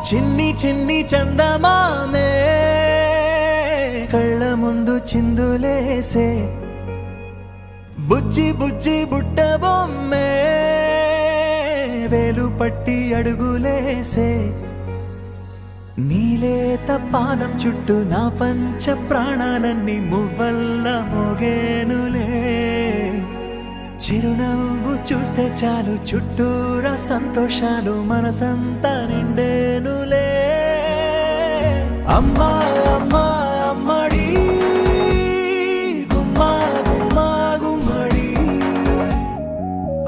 చిన్ని చిన్ని చందమామే కళ్ళ ముందు చిందులేసే బుజ్జి బుజ్జి బుట్ట బొమ్మే వేలు పట్టి అడుగులేసే నీలేత పానం చుట్టూ నా పంచ ప్రాణాలన్నీ మువ్వల్ల మోగేనులే చిరునవ్వు చూస్తే చాలు చుట్టూరా సంతోషాలు మనసంతా నిండేనులే అమ్మా అమ్మా అమ్మడి గుమ్మా గుమ్మా గుమ్మడి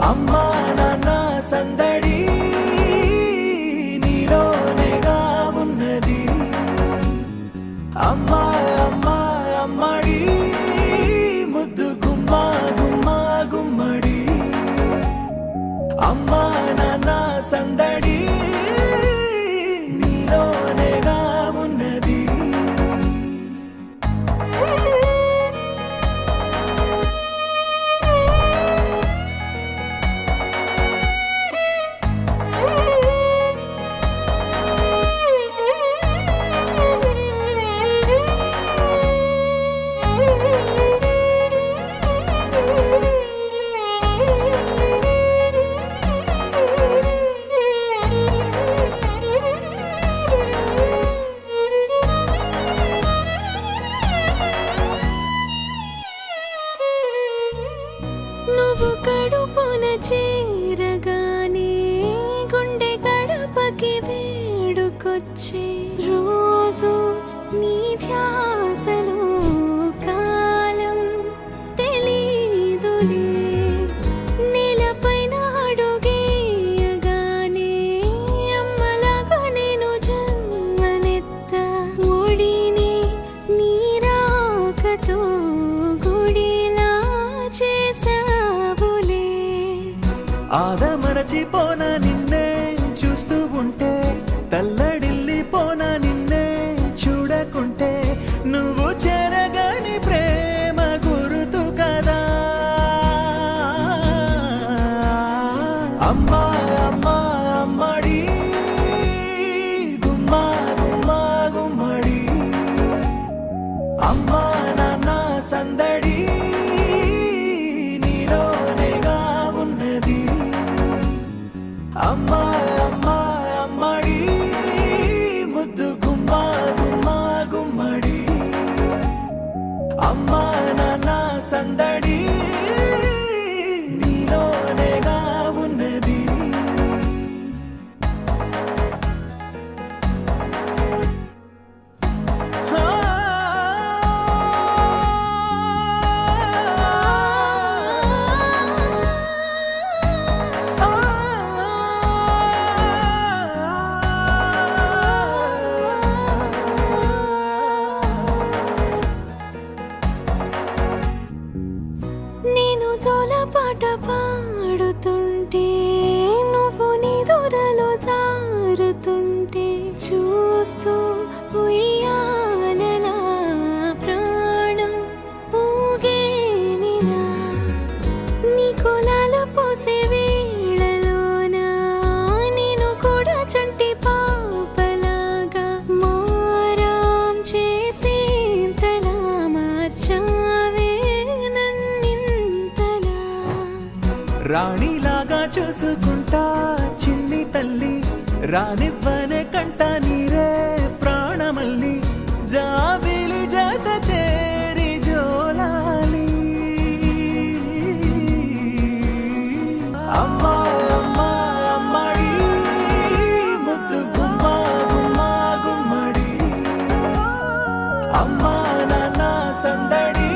అమ్మా నాన్న సందడి నీలోనేగా ఉన్నది అమ్మా అమ్మా అమ్మడి ముద్దు గుమ్మా గుమ్మా గుమ్మడి అమ్మా నాన్న సందడి నీలోనేగా ఉన్నది నువ్వు కడుపున చేరగానే గుండె గడపకి వేడుకొచ్చే రోజు నీ ధ్యాసలో కాలం తెలీదులే నేలపైన అడుగేయగానే అమ్మలాగా నేను జన్మనెత్త ఒడిని నీ రాకతో గుడిలా చేసావులే ఆదమరచిపోన నిన్నే చూస్తూ ఉంటే తల్లడిల్లిపోన నిన్నే చూడకుంటే నువ్వు చెరగని ప్రేమ గురుతు కదా అమ్మా అమ్మా అమ్మడి గుమ్మా గుమ్మా గుమ్మడి అమ్మా నాన్న సందడి నీలోనేగా ఉన్నది అమ్మా అమ్మా అమ్మడి ముద్దు గుమ్మా గుమ్మా గుమ్మడి అమ్మా నాన్న సందడి నీలోనేగా ఉన్నది నేను జోలపాట పాడుతుంటే నువ్వు నీ దూరలో జారుతుంటే చూస్తూ ఉయ్యాలలా ప్రాణం ఊగేనినా నీ కులాల పోసే వేళలోన నేను కూడా చంటి పాపలాగా మారాం చేసేంతలా మార్చావే నన్నింతలా రాణిలాగా చూసుకుంటా చిన్ని తల్లి రానివ్వనే కంట నీరే ప్రాణమల్లి జాబిలి జత చేరి జోలాలి అమ్మా అమ్మా అమ్మడి ముద్దు గుమ్మా గుమ్మా గుమ్మడి అమ్మా నాన్న సందడి